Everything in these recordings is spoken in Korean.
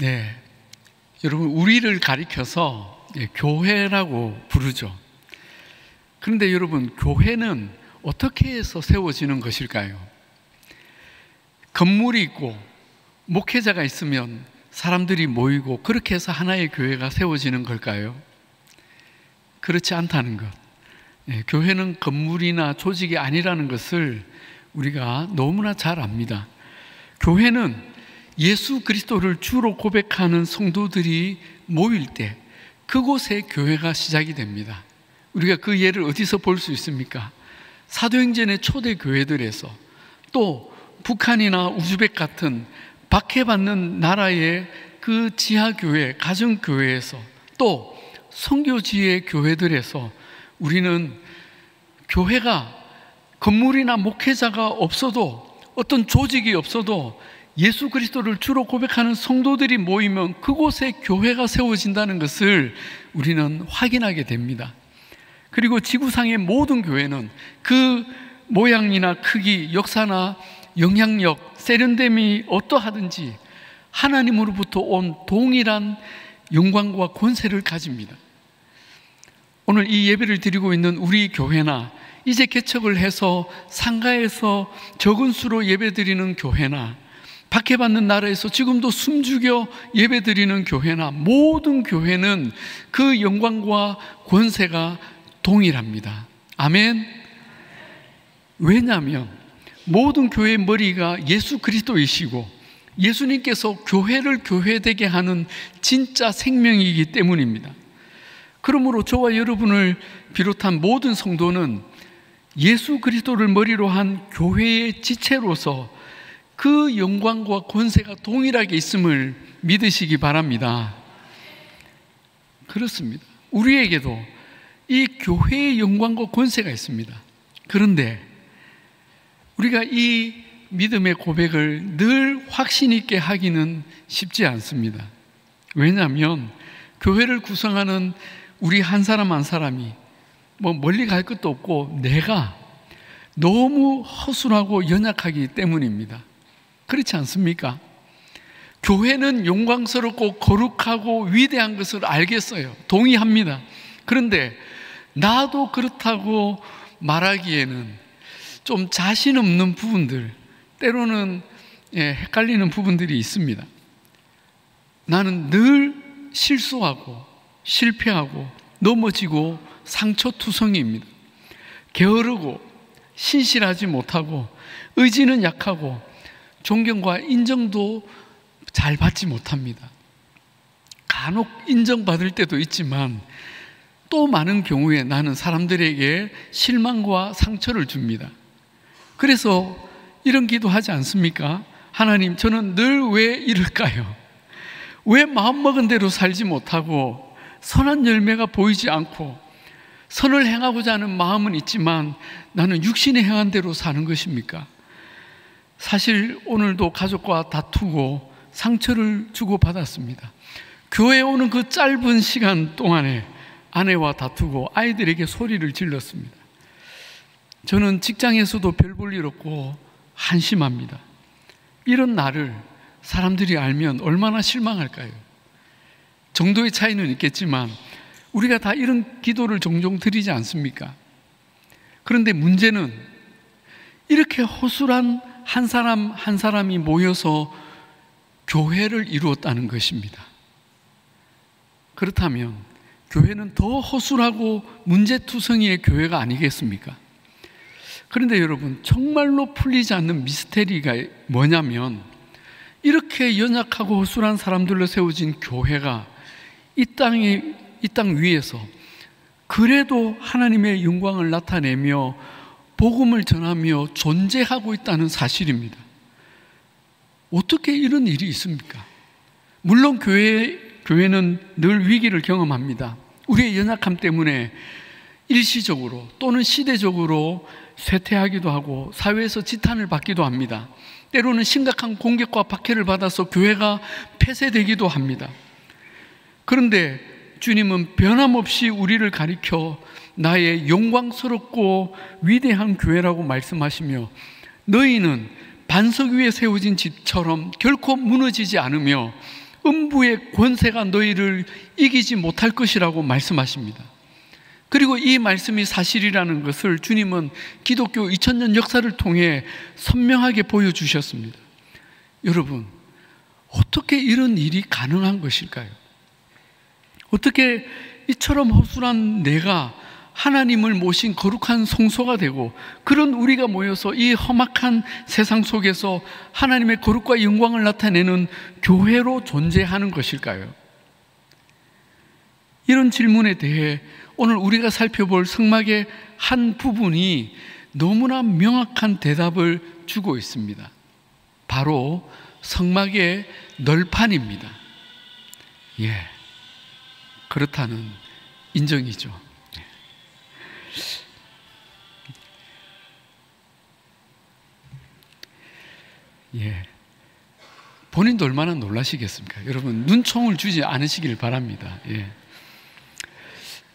네, 여러분, 우리를 가리켜서 교회라고 부르죠. 그런데 여러분, 교회는 어떻게 해서 세워지는 것일까요? 건물이 있고 목회자가 있으면 사람들이 모이고 그렇게 해서 하나의 교회가 세워지는 걸까요? 그렇지 않다는 것. 교회는 건물이나 조직이 아니라는 것을 우리가 너무나 잘 압니다. 교회는 예수 그리스도를 주로 고백하는 성도들이 모일 때 그곳에 교회가 시작이 됩니다. 우리가 그 예를 어디서 볼 수 있습니까? 사도행전의 초대 교회들에서, 또 북한이나 우즈벡 같은 박해받는 나라의 그 지하교회, 가정교회에서, 또 선교지의 교회들에서 우리는 교회가 건물이나 목회자가 없어도, 어떤 조직이 없어도 예수 그리스도를 주로 고백하는 성도들이 모이면 그곳에 교회가 세워진다는 것을 우리는 확인하게 됩니다. 그리고 지구상의 모든 교회는 그 모양이나 크기, 역사나 영향력, 세련됨이 어떠하든지 하나님으로부터 온 동일한 영광과 권세를 가집니다. 오늘 이 예배를 드리고 있는 우리 교회나, 이제 개척을 해서 상가에서 적은 수로 예배드리는 교회나, 박해받는 나라에서 지금도 숨죽여 예배드리는 교회나, 모든 교회는 그 영광과 권세가 동일합니다. 아멘. 왜냐하면 모든 교회의 머리가 예수 그리스도이시고 예수님께서 교회를 교회되게 하는 진짜 생명이기 때문입니다. 그러므로 저와 여러분을 비롯한 모든 성도는 예수 그리스도를 머리로 한 교회의 지체로서 그 영광과 권세가 동일하게 있음을 믿으시기 바랍니다. 그렇습니다. 우리에게도 이 교회의 영광과 권세가 있습니다. 그런데 우리가 이 믿음의 고백을 늘 확신 있게 하기는 쉽지 않습니다. 왜냐하면 교회를 구성하는 우리 한 사람 한 사람이 멀리 갈 것도 없고 내가 너무 허술하고 연약하기 때문입니다. 그렇지 않습니까? 교회는 영광스럽고 거룩하고 위대한 것을 알겠어요. 동의합니다. 그런데 나도 그렇다고 말하기에는 좀 자신 없는 부분들, 때로는 헷갈리는 부분들이 있습니다. 나는 늘 실수하고 실패하고 넘어지고 상처투성이입니다. 게으르고 신실하지 못하고 의지는 약하고 존경과 인정도 잘 받지 못합니다. 간혹 인정받을 때도 있지만 또 많은 경우에 나는 사람들에게 실망과 상처를 줍니다. 그래서 이런 기도하지 않습니까? 하나님, 저는 늘 왜 이럴까요? 왜 마음먹은 대로 살지 못하고 선한 열매가 보이지 않고 선을 행하고자 하는 마음은 있지만 나는 육신이 행한 대로 사는 것입니까? 사실 오늘도 가족과 다투고 상처를 주고받았습니다. 교회에 오는 그 짧은 시간 동안에 아내와 다투고 아이들에게 소리를 질렀습니다. 저는 직장에서도 별 볼 일 없고 한심합니다. 이런 나를 사람들이 알면 얼마나 실망할까요? 정도의 차이는 있겠지만 우리가 다 이런 기도를 종종 드리지 않습니까? 그런데 문제는 이렇게 허술한 한 사람 한 사람이 모여서 교회를 이루었다는 것입니다. 그렇다면 교회는 더 허술하고 문제투성이의 교회가 아니겠습니까? 그런데 여러분, 정말로 풀리지 않는 미스테리가 뭐냐면 이렇게 연약하고 허술한 사람들로 세워진 교회가 이 땅 위에서 그래도 하나님의 영광을 나타내며 복음을 전하며 존재하고 있다는 사실입니다. 어떻게 이런 일이 있습니까? 물론 교회는 늘 위기를 경험합니다. 우리의 연약함 때문에 일시적으로 또는 시대적으로 쇠퇴하기도 하고 사회에서 지탄을 받기도 합니다. 때로는 심각한 공격과 박해를 받아서 교회가 폐쇄되기도 합니다. 그런데 주님은 변함없이 우리를 가리켜 나의 영광스럽고 위대한 교회라고 말씀하시며 너희는 반석 위에 세워진 집처럼 결코 무너지지 않으며 음부의 권세가 너희를 이기지 못할 것이라고 말씀하십니다. 그리고 이 말씀이 사실이라는 것을 주님은 기독교 2000년 역사를 통해 선명하게 보여주셨습니다. 여러분, 어떻게 이런 일이 가능한 것일까요? 어떻게 이처럼 허술한 내가 하나님을 모신 거룩한 성소가 되고, 그런 우리가 모여서 이 험악한 세상 속에서 하나님의 거룩과 영광을 나타내는 교회로 존재하는 것일까요? 이런 질문에 대해 오늘 우리가 살펴볼 성막의 한 부분이 너무나 명확한 대답을 주고 있습니다. 바로 성막의 널판입니다. 예, 그렇다는 인정이죠. 예, 본인도 얼마나 놀라시겠습니까? 여러분, 눈총을 주지 않으시길 바랍니다. 예.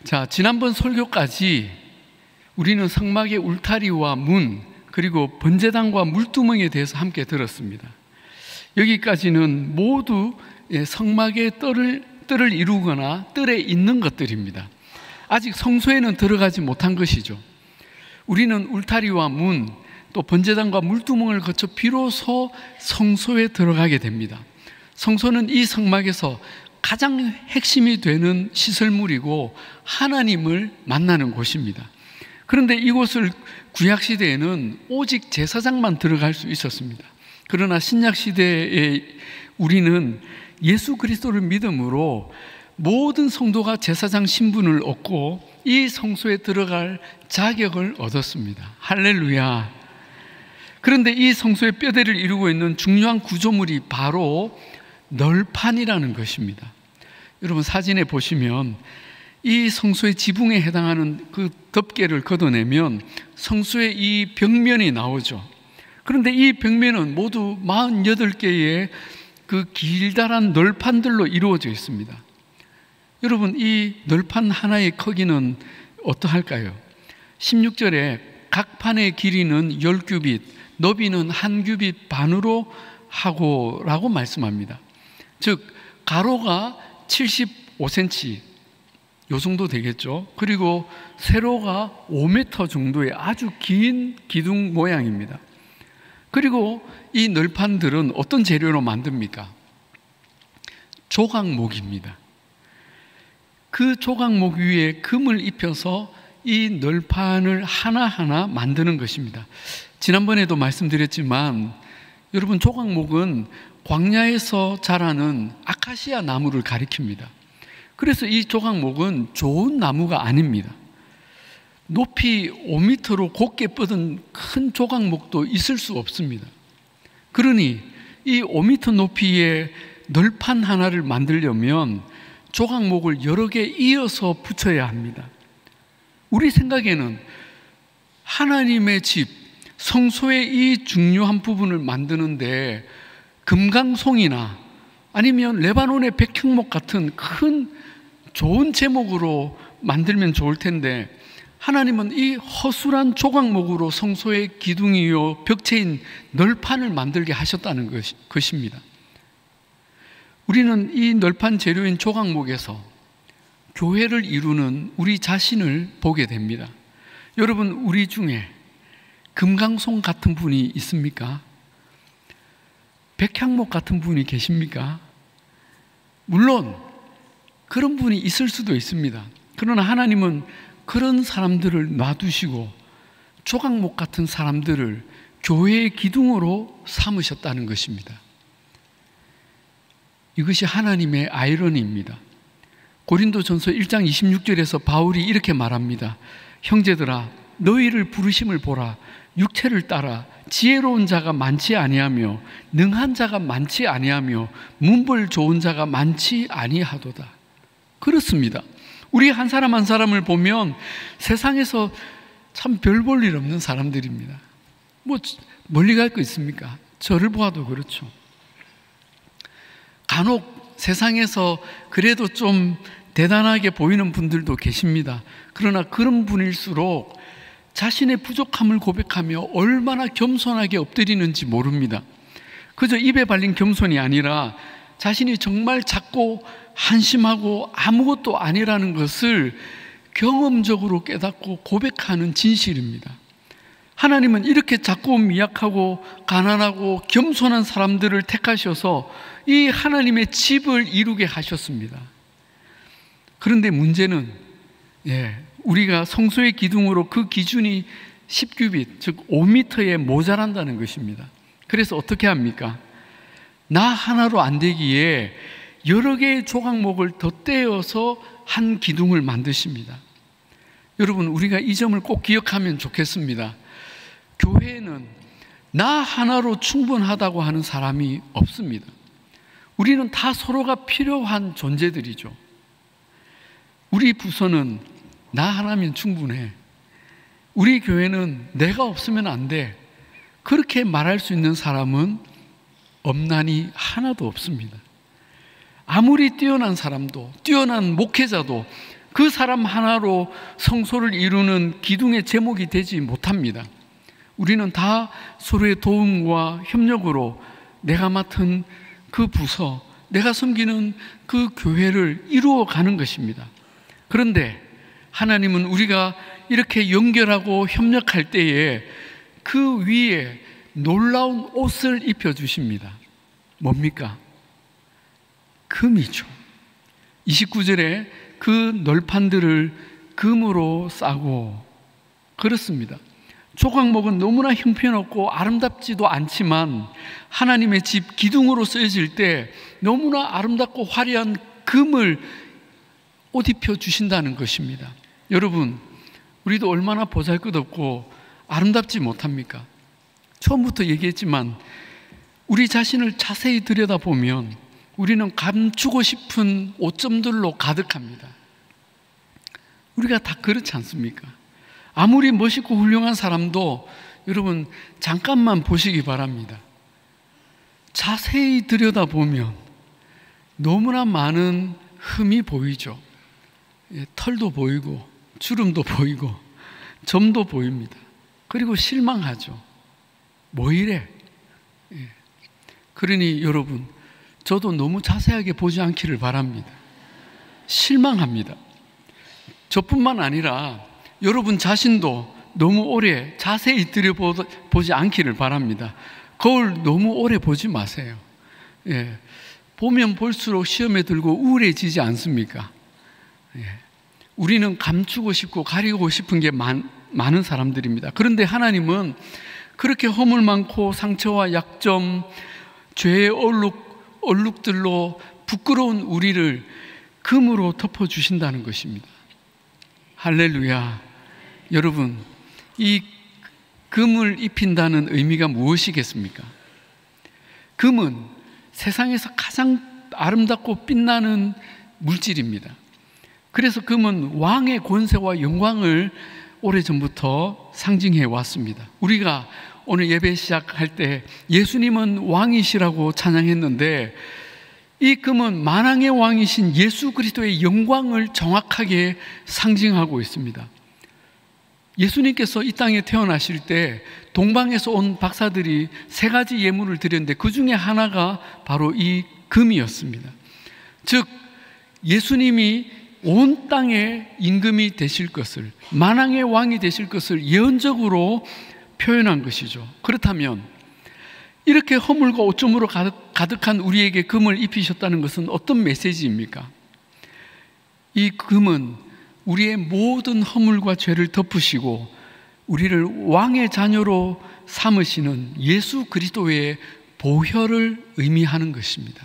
자, 지난번 설교까지 우리는 성막의 울타리와 문, 그리고 번제단과 물두멍에 대해서 함께 들었습니다. 여기까지는 모두 성막의 뜰을 이루거나 뜰에 있는 것들입니다. 아직 성소에는 들어가지 못한 것이죠. 우리는 울타리와 문, 또 번제단과 물두멍을 거쳐 비로소 성소에 들어가게 됩니다. 성소는 이 성막에서 가장 핵심이 되는 시설물이고 하나님을 만나는 곳입니다. 그런데 이곳을 구약시대에는 오직 제사장만 들어갈 수 있었습니다. 그러나 신약시대에 우리는 예수 그리스도를 믿음으로 모든 성도가 제사장 신분을 얻고 이 성소에 들어갈 자격을 얻었습니다. 할렐루야. 그런데 이 성소의 뼈대를 이루고 있는 중요한 구조물이 바로 널판이라는 것입니다. 여러분, 사진에 보시면 이 성소의 지붕에 해당하는 그 덮개를 걷어내면 성소의 이 벽면이 나오죠. 그런데 이 벽면은 모두 48개의 그 길다란 널판들로 이루어져 있습니다. 여러분, 이 널판 하나의 크기는 어떠할까요? 16절에 각 판의 길이는 10규빗, 너비는 1규빗 반으로 하고 라고 말씀합니다. 즉 가로가 75cm 요 정도 되겠죠. 그리고 세로가 5m 정도의 아주 긴 기둥 모양입니다. 그리고 이 널판들은 어떤 재료로 만듭니까? 조각목입니다. 그 조각목 위에 금을 입혀서 이 널판을 하나하나 만드는 것입니다. 지난번에도 말씀드렸지만 여러분, 조각목은 광야에서 자라는 아카시아 나무를 가리킵니다. 그래서 이 조각목은 좋은 나무가 아닙니다. 높이 5m로 곱게 뻗은 큰 조각목도 있을 수 없습니다. 그러니 이 5m 높이의 널판 하나를 만들려면 조각목을 여러 개 이어서 붙여야 합니다. 우리 생각에는 하나님의 집, 성소의 이 중요한 부분을 만드는데 금강송이나 아니면 레바논의 백향목 같은 큰 좋은 제목으로 만들면 좋을 텐데, 하나님은 이 허술한 조각목으로 성소의 기둥이요 벽체인 널판을 만들게 하셨다는 것입니다. 우리는 이 널판 재료인 조각목에서 교회를 이루는 우리 자신을 보게 됩니다. 여러분, 우리 중에 금강송 같은 분이 있습니까? 백향목 같은 분이 계십니까? 물론 그런 분이 있을 수도 있습니다. 그러나 하나님은 그런 사람들을 놔두시고 조각목 같은 사람들을 교회의 기둥으로 삼으셨다는 것입니다. 이것이 하나님의 아이러니입니다. 고린도전서 1장 26절에서 바울이 이렇게 말합니다. 형제들아, 너희를 부르심을 보라. 육체를 따라 지혜로운 자가 많지 아니하며 능한 자가 많지 아니하며 문벌 좋은 자가 많지 아니하도다. 그렇습니다. 우리 한 사람 한 사람을 보면 세상에서 참 별 볼 일 없는 사람들입니다. 뭐 멀리 갈 거 있습니까? 저를 보아도 그렇죠. 간혹 세상에서 그래도 좀 대단하게 보이는 분들도 계십니다. 그러나 그런 분일수록 자신의 부족함을 고백하며 얼마나 겸손하게 엎드리는지 모릅니다. 그저 입에 발린 겸손이 아니라 자신이 정말 작고 한심하고 아무것도 아니라는 것을 경험적으로 깨닫고 고백하는 진실입니다. 하나님은 이렇게 작고 미약하고 가난하고 겸손한 사람들을 택하셔서 이 하나님의 집을 이루게 하셨습니다. 그런데 문제는 우리가 성소의 기둥으로 그 기준이 10규빗, 즉 5m에 모자란다는 것입니다. 그래서 어떻게 합니까? 나 하나로 안 되기에 여러 개의 조각목을 덧대어서 한 기둥을 만드십니다. 여러분, 우리가 이 점을 꼭 기억하면 좋겠습니다. 교회에는 나 하나로 충분하다고 하는 사람이 없습니다. 우리는 다 서로가 필요한 존재들이죠. 우리 부서는 나 하나면 충분해. 우리 교회는 내가 없으면 안 돼. 그렇게 말할 수 있는 사람은 없나니 하나도 없습니다. 아무리 뛰어난 사람도, 뛰어난 목회자도 그 사람 하나로 성소를 이루는 기둥의 제목이 되지 못합니다. 우리는 다 서로의 도움과 협력으로 내가 맡은 그 부서, 내가 섬기는 그 교회를 이루어가는 것입니다. 그런데 하나님은 우리가 이렇게 연결하고 협력할 때에 그 위에 놀라운 옷을 입혀주십니다. 뭡니까? 금이죠. 29절에 그 널판들을 금으로 싸고, 그렇습니다. 조각목은 너무나 형편없고 아름답지도 않지만 하나님의 집 기둥으로 쓰여질 때 너무나 아름답고 화려한 금을 옷 입혀 주신다는 것입니다. 여러분, 우리도 얼마나 보잘것없고 아름답지 못합니까? 처음부터 얘기했지만 우리 자신을 자세히 들여다보면 우리는 감추고 싶은 오점들로 가득합니다. 우리가 다 그렇지 않습니까? 아무리 멋있고 훌륭한 사람도 여러분 잠깐만 보시기 바랍니다. 자세히 들여다보면 너무나 많은 흠이 보이죠. 털도 보이고 주름도 보이고 점도 보입니다. 그리고 실망하죠. 뭐 이래? 그러니 여러분, 저도 너무 자세하게 보지 않기를 바랍니다. 실망합니다. 저뿐만 아니라 여러분 자신도 너무 오래 자세히 들여보지 않기를 바랍니다. 거울 너무 오래 보지 마세요. 보면 볼수록 시험에 들고 우울해지지 않습니까? 우리는 감추고 싶고 가리고 싶은 게 많은 사람들입니다. 그런데 하나님은 그렇게 허물 많고 상처와 약점, 죄의 얼룩들로 부끄러운 우리를 금으로 덮어주신다는 것입니다. 할렐루야. 여러분, 이 금을 입힌다는 의미가 무엇이겠습니까? 금은 세상에서 가장 아름답고 빛나는 물질입니다. 그래서 금은 왕의 권세와 영광을 오래전부터 상징해 왔습니다. 우리가 오늘 예배 시작할 때 예수님은 왕이시라고 찬양했는데 이 금은 만왕의 왕이신 예수 그리스도의 영광을 정확하게 상징하고 있습니다. 예수님께서 이 땅에 태어나실 때 동방에서 온 박사들이 3가지 예물을 드렸는데 그 중에 하나가 바로 이 금이었습니다. 즉 예수님이 온 땅의 임금이 되실 것을, 만왕의 왕이 되실 것을 예언적으로 표현한 것이죠. 그렇다면 이렇게 허물과 오점으로 가득한 우리에게 금을 입히셨다는 것은 어떤 메시지입니까? 이 금은 우리의 모든 허물과 죄를 덮으시고 우리를 왕의 자녀로 삼으시는 예수 그리스도의 보혈을 의미하는 것입니다.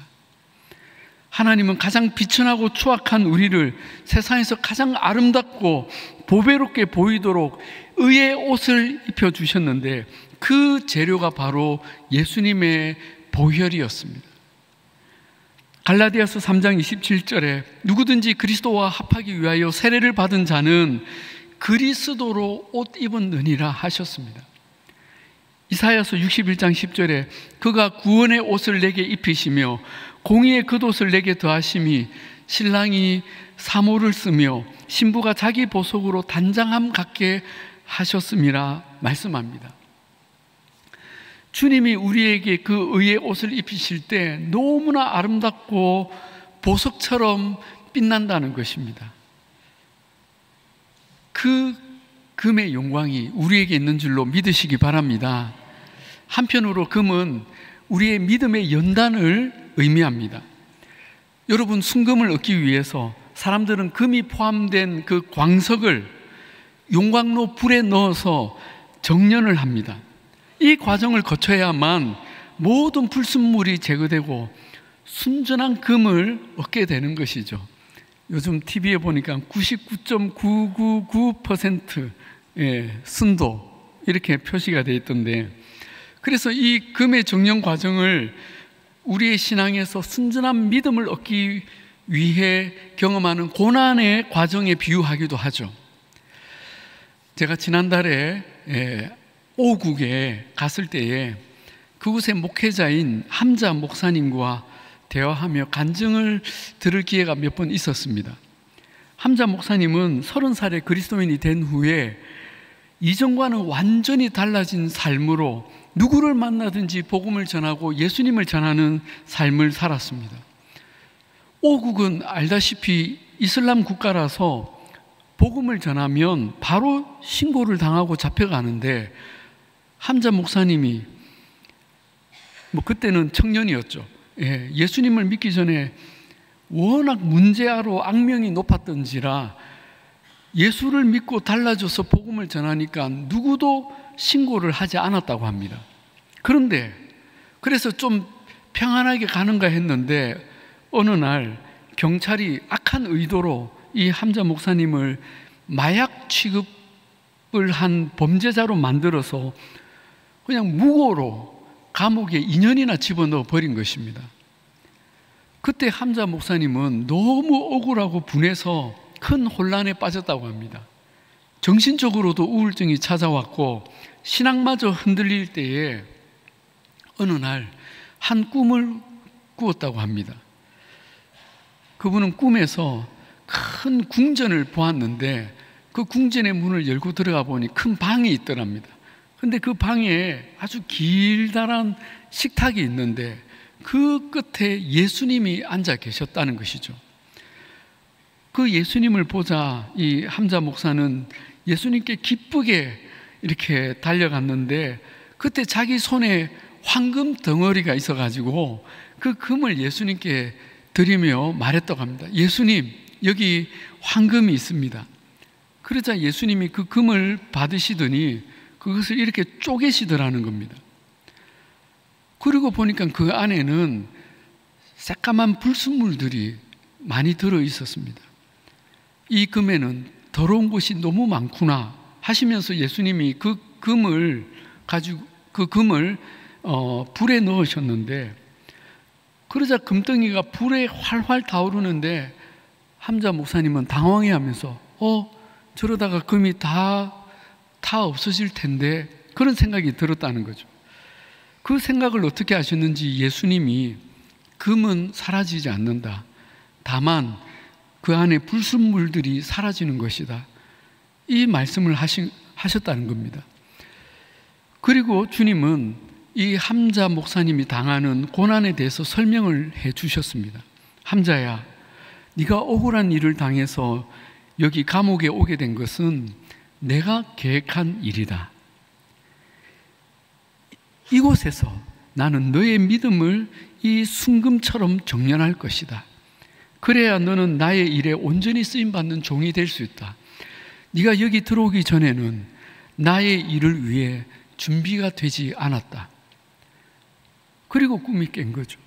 하나님은 가장 비천하고 추악한 우리를 세상에서 가장 아름답고 보배롭게 보이도록 의의 옷을 입혀주셨는데 그 재료가 바로 예수님의 보혈이었습니다. 갈라디아서 3장 27절에 누구든지 그리스도와 합하기 위하여 세례를 받은 자는 그리스도로 옷 입었느니라 하셨습니다. 이사야서 61장 10절에 그가 구원의 옷을 내게 입히시며 공의의 겉옷을 내게 더하심이 신랑이 사모를 쓰며 신부가 자기 보석으로 단장함 갖게 하셨음이라 말씀합니다. 주님이 우리에게 그 의의 옷을 입히실 때 너무나 아름답고 보석처럼 빛난다는 것입니다. 그 금의 영광이 우리에게 있는 줄로 믿으시기 바랍니다. 한편으로 금은 우리의 믿음의 연단을 의미합니다. 여러분, 순금을 얻기 위해서 사람들은 금이 포함된 그 광석을 용광로 불에 넣어서 정련을 합니다. 이 과정을 거쳐야만 모든 불순물이 제거되고 순전한 금을 얻게 되는 것이죠. 요즘 TV에 보니까 99.999% 순도 이렇게 표시가 되어 있던데, 그래서 이 금의 정련 과정을 우리의 신앙에서 순전한 믿음을 얻기 위해 경험하는 고난의 과정에 비유하기도 하죠. 제가 지난달에 오국에 갔을 때에 그곳의 목회자인 함자 목사님과 대화하며 간증을 들을 기회가 몇 번 있었습니다. 함자 목사님은 30살에 그리스도인이 된 후에 이전과는 완전히 달라진 삶으로 누구를 만나든지 복음을 전하고 예수님을 전하는 삶을 살았습니다. 오국은 알다시피 이슬람 국가라서 복음을 전하면 바로 신고를 당하고 잡혀가는데, 함자 목사님이 그때는 청년이었죠. 예수님을 믿기 전에 워낙 문제아로 악명이 높았던지라 예수를 믿고 달라져서 복음을 전하니까 누구도 신고를 하지 않았다고 합니다. 그런데 그래서 좀 평안하게 가는가 했는데 어느 날 경찰이 악한 의도로 이 함자 목사님을 마약 취급을 한 범죄자로 만들어서 그냥 무고로 감옥에 2년이나 집어넣어 버린 것입니다. 그때 함자 목사님은 너무 억울하고 분해서 큰 혼란에 빠졌다고 합니다. 정신적으로도 우울증이 찾아왔고 신앙마저 흔들릴 때에 어느 날 한 꿈을 꾸었다고 합니다. 그분은 꿈에서 큰 궁전을 보았는데 그 궁전의 문을 열고 들어가 보니 큰 방이 있더랍니다. 근데 그 방에 아주 길다란 식탁이 있는데 그 끝에 예수님이 앉아 계셨다는 것이죠. 그 예수님을 보자 이 함자 목사는 예수님께 기쁘게 이렇게 달려갔는데 그때 자기 손에 황금 덩어리가 있어가지고 그 금을 예수님께 드리며 말했다고 합니다. 예수님, 여기 황금이 있습니다. 그러자 예수님이 그 금을 받으시더니 그것을 이렇게 쪼개시더라는 겁니다. 그리고 보니까 그 안에는 새까만 불순물들이 많이 들어 있었습니다. 이 금에는 더러운 것이 너무 많구나 하시면서 예수님이 그 금을 가지고 불에 넣으셨는데, 그러자 금덩이가 불에 활활 타오르는데 함자 목사님은 당황해하면서 저러다가 금이 다 없어질 텐데 그런 생각이 들었다는 거죠. 그 생각을 어떻게 하셨는지 예수님이 금은 사라지지 않는다. 다만 그 안에 불순물들이 사라지는 것이다. 이 말씀을 하셨다는 겁니다. 그리고 주님은 이 함자 목사님이 당하는 고난에 대해서 설명을 해 주셨습니다. 함자야, 네가 억울한 일을 당해서 여기 감옥에 오게 된 것은 내가 계획한 일이다. 이곳에서 나는 너의 믿음을 이 순금처럼 정련할 것이다. 그래야 너는 나의 일에 온전히 쓰임받는 종이 될 수 있다. 네가 여기 들어오기 전에는 나의 일을 위해 준비가 되지 않았다. 그리고 꿈이 깬 거죠.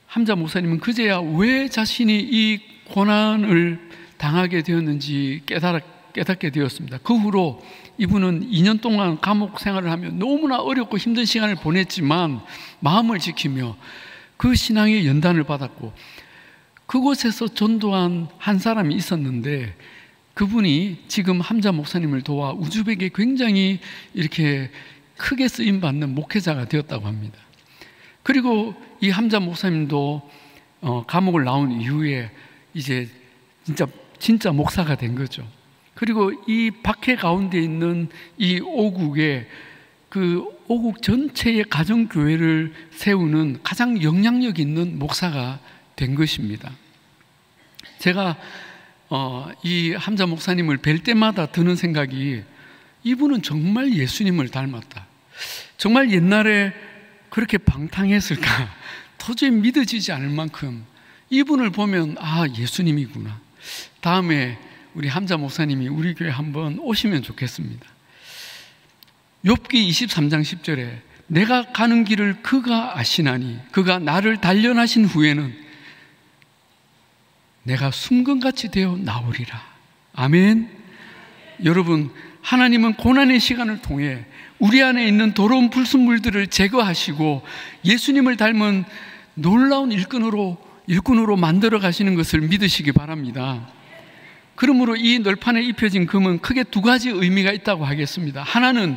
함자 목사님은 그제야 왜 자신이 이 고난을 당하게 되었는지 깨닫게 되었습니다. 그 후로 이분은 2년 동안 감옥 생활을 하며 너무나 어렵고 힘든 시간을 보냈지만 마음을 지키며 그 신앙의 연단을 받았고, 그곳에서 전도한 한 사람이 있었는데 그분이 지금 함자 목사님을 도와 우즈벡에 굉장히 이렇게 크게 쓰임받는 목회자가 되었다고 합니다. 그리고 이 함자 목사님도 감옥을 나온 이후에 이제 진짜 목사가 된 거죠. 그리고 이 박해 가운데 있는 이 오국에 그 오국 전체의 가정교회를 세우는 가장 영향력 있는 목사가 된 것입니다. 제가 이 함자 목사님을 뵐 때마다 드는 생각이, 이분은 정말 예수님을 닮았다. 정말 옛날에 그렇게 방탕했을까? 도저히 믿어지지 않을 만큼 이분을 보면 예수님이구나. 다음에 우리 함자 목사님이 우리 교회 한번 오시면 좋겠습니다. 욥기 23장 10절에 내가 가는 길을 그가 아시나니 그가 나를 단련하신 후에는 내가 숨금같이 되어 나오리라. 아멘. 여러분, 하나님은 고난의 시간을 통해 우리 안에 있는 더러운 불순물들을 제거하시고 예수님을 닮은 놀라운 일꾼으로 만들어 가시는 것을 믿으시기 바랍니다. 그러므로 이 널판에 입혀진 금은 크게 두 가지 의미가 있다고 하겠습니다. 하나는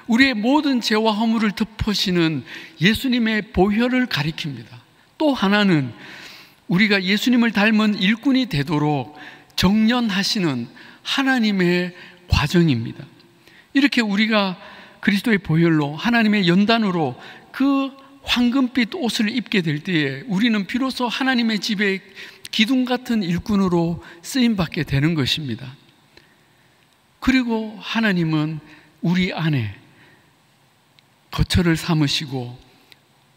우리의 모든 죄와 허물을 덮으시는 예수님의 보혈을 가리킵니다. 또 하나는 우리가 예수님을 닮은 일꾼이 되도록 정련하시는 하나님의 과정입니다. 이렇게 우리가 그리스도의 보혈로 하나님의 연단으로 그 황금빛 옷을 입게 될 때에 우리는 비로소 하나님의 집에 기둥 같은 일꾼으로 쓰임받게 되는 것입니다. 그리고 하나님은 우리 안에 거처를 삼으시고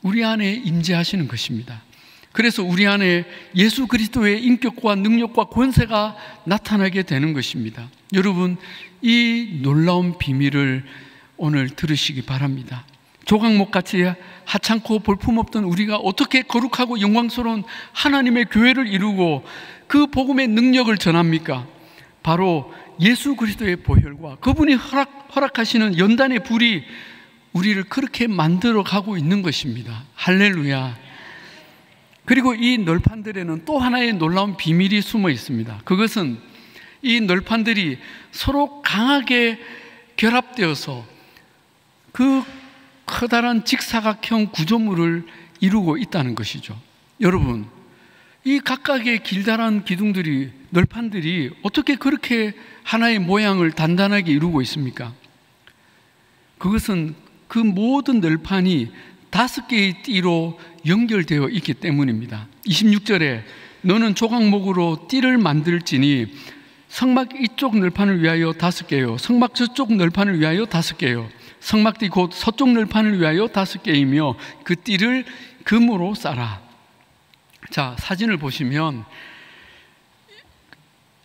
우리 안에 임재하시는 것입니다. 그래서 우리 안에 예수 그리스도의 인격과 능력과 권세가 나타나게 되는 것입니다. 여러분, 이 놀라운 비밀을 오늘 들으시기 바랍니다. 조각목같이 하찮고 볼품없던 우리가 어떻게 거룩하고 영광스러운 하나님의 교회를 이루고 그 복음의 능력을 전합니까? 바로 예수 그리스도의 보혈과 그분이 허락하시는 연단의 불이 우리를 그렇게 만들어 가고 있는 것입니다. 할렐루야. 그리고 이 널판들에는 또 하나의 놀라운 비밀이 숨어 있습니다. 그것은 이 널판들이 서로 강하게 결합되어서 그 커다란 직사각형 구조물을 이루고 있다는 것이죠. 여러분, 이 각각의 길다란 기둥들이, 널판들이 어떻게 그렇게 하나의 모양을 단단하게 이루고 있습니까? 그것은 그 모든 널판이 5개의 띠로 연결되어 있기 때문입니다. 26절에 너는 조각목으로 띠를 만들지니 성막 이쪽 널판을 위하여 5개요 성막 저쪽 널판을 위하여 5개요 성막띠 곧 서쪽 널판을 위하여 5개이며 그 띠를 금으로 싸라. 자, 사진을 보시면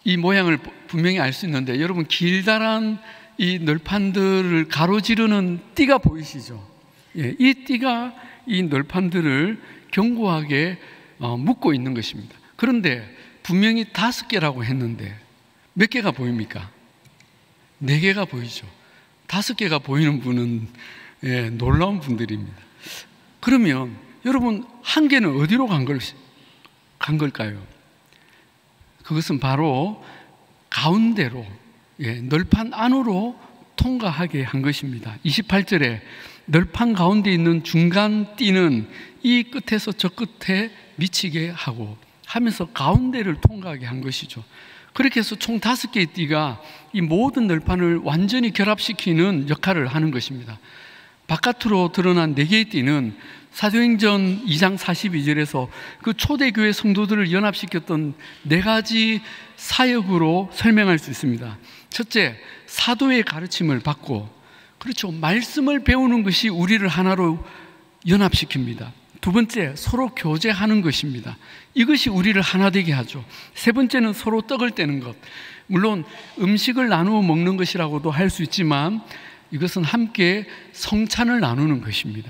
이 모양을 분명히 알 수 있는데, 여러분, 길다란 이 널판들을 가로지르는 띠가 보이시죠? 예, 이 띠가 이 널판들을 견고하게 묶고 있는 것입니다. 그런데 분명히 5개라고 했는데 몇 개가 보입니까? 4개가 보이죠. 5개가 보이는 분은 놀라운 분들입니다. 그러면 여러분, 1개는 어디로 간 걸까요? 그것은 바로 가운데로, 널판 안으로 통과하게 한 것입니다. 28절에 널판 가운데 있는 중간 띠는 이 끝에서 저 끝에 미치게 하고 하면서 가운데를 통과하게 한 것이죠. 그렇게 해서 총 5개의 띠가 이 모든 널판을 완전히 결합시키는 역할을 하는 것입니다. 바깥으로 드러난 4개의 띠는 사도행전 2장 42절에서 그 초대교회 성도들을 연합시켰던 4가지 사역으로 설명할 수 있습니다. 첫째, 사도의 가르침을 받고, 그렇죠, 말씀을 배우는 것이 우리를 하나로 연합시킵니다. 두 번째, 서로 교제하는 것입니다. 이것이 우리를 하나 되게 하죠. 세 번째는 서로 떡을 떼는 것. 물론 음식을 나누어 먹는 것이라고도 할 수 있지만 이것은 함께 성찬을 나누는 것입니다.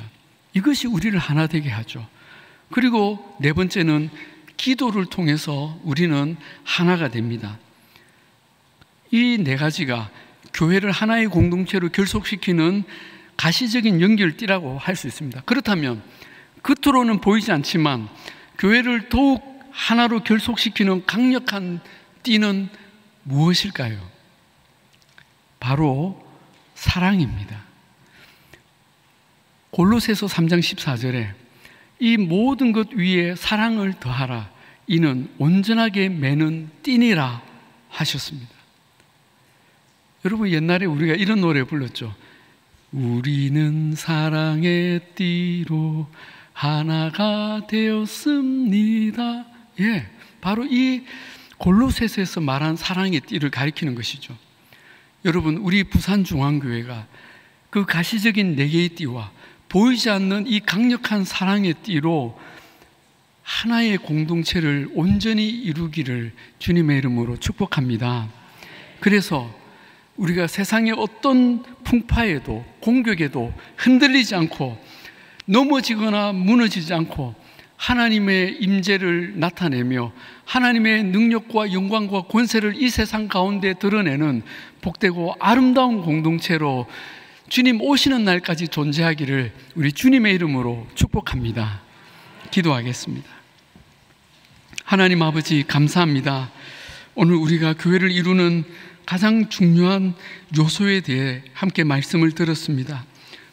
이것이 우리를 하나 되게 하죠. 그리고 네 번째는 기도를 통해서 우리는 하나가 됩니다. 이 4가지가 교회를 하나의 공동체로 결속시키는 가시적인 연결띠라고 할 수 있습니다. 그렇다면 겉으로는 보이지 않지만 교회를 더욱 하나로 결속시키는 강력한 띠는 무엇일까요? 바로 사랑입니다. 골로새서 3장 14절에 이 모든 것 위에 사랑을 더하라. 이는 온전하게 매는 띠니라 하셨습니다. 여러분, 옛날에 우리가 이런 노래 불렀죠. 우리는 사랑의 띠로 하나가 되었습니다. 예, 바로 이 골로새서에서 말한 사랑의 띠를 가리키는 것이죠. 여러분, 우리 부산중앙교회가 그 가시적인 네 개의 띠와 보이지 않는 이 강력한 사랑의 띠로 하나의 공동체를 온전히 이루기를 주님의 이름으로 축복합니다. 그래서 우리가 세상의 어떤 풍파에도 공격에도 흔들리지 않고 넘어지거나 무너지지 않고 하나님의 임재를 나타내며 하나님의 능력과 영광과 권세를 이 세상 가운데 드러내는 복되고 아름다운 공동체로 주님 오시는 날까지 존재하기를 우리 주님의 이름으로 축복합니다. 기도하겠습니다. 하나님 아버지, 감사합니다. 오늘 우리가 교회를 이루는 가장 중요한 요소에 대해 함께 말씀을 들었습니다.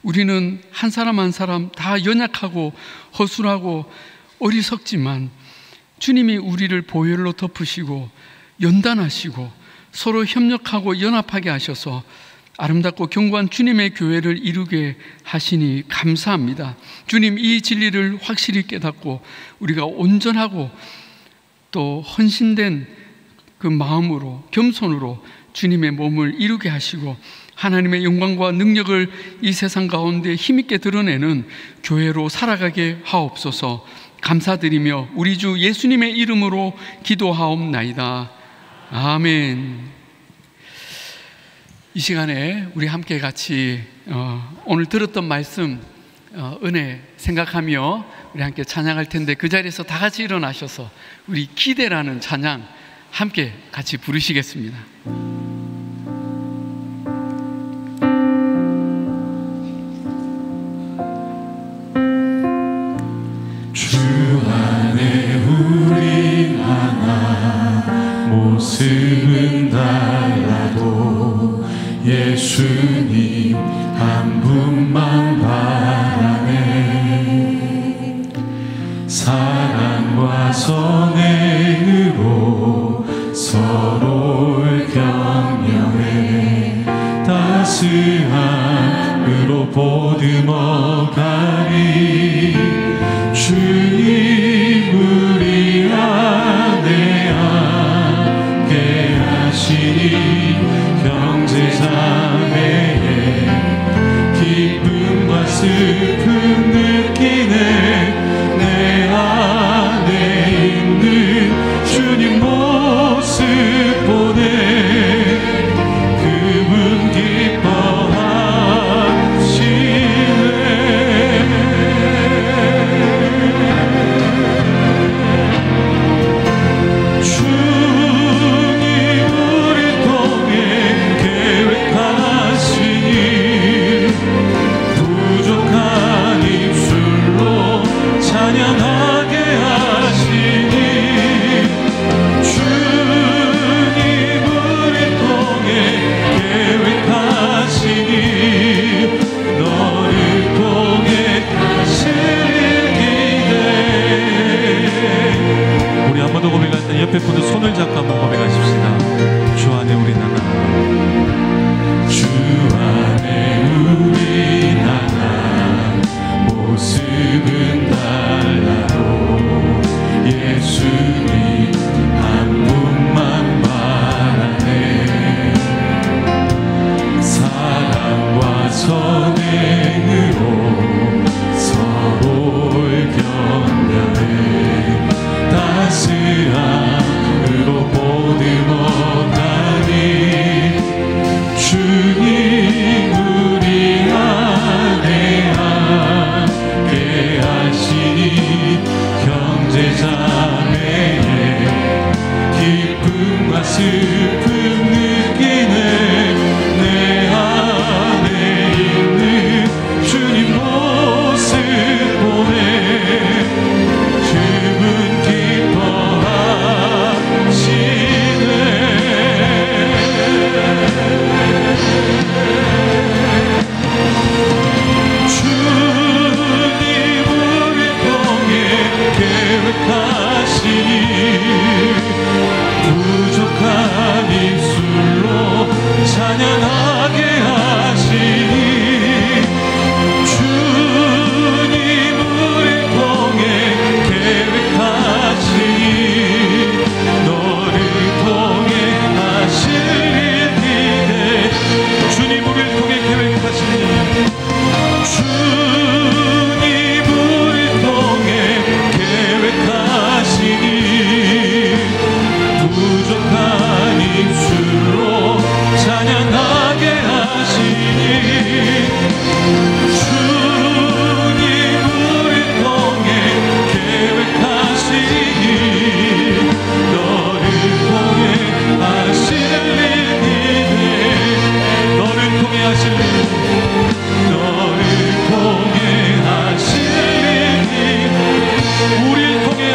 우리는 한 사람 한 사람 다 연약하고 허술하고 어리석지만 주님이 우리를 보혈로 덮으시고 연단하시고 서로 협력하고 연합하게 하셔서 아름답고 견고한 주님의 교회를 이루게 하시니 감사합니다. 주님, 이 진리를 확실히 깨닫고 우리가 온전하고 또 헌신된 그 마음으로 겸손으로 주님의 몸을 이루게 하시고 하나님의 영광과 능력을 이 세상 가운데 힘있게 드러내는 교회로 살아가게 하옵소서. 감사드리며 우리 주 예수님의 이름으로 기도하옵나이다. 아멘. 이 시간에 우리 함께 같이 오늘 들었던 말씀 은혜 생각하며 우리 함께 찬양할 텐데, 그 자리에서 다 같이 일어나셔서 우리 기대라는 찬양 함께 같이 부르시겠습니다. 주 안에 우린 하나, 모습은 달라도 예수님 한 분만 바라네. 사랑과 선행으로 서로를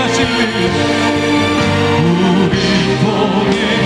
하신 그 우리 통해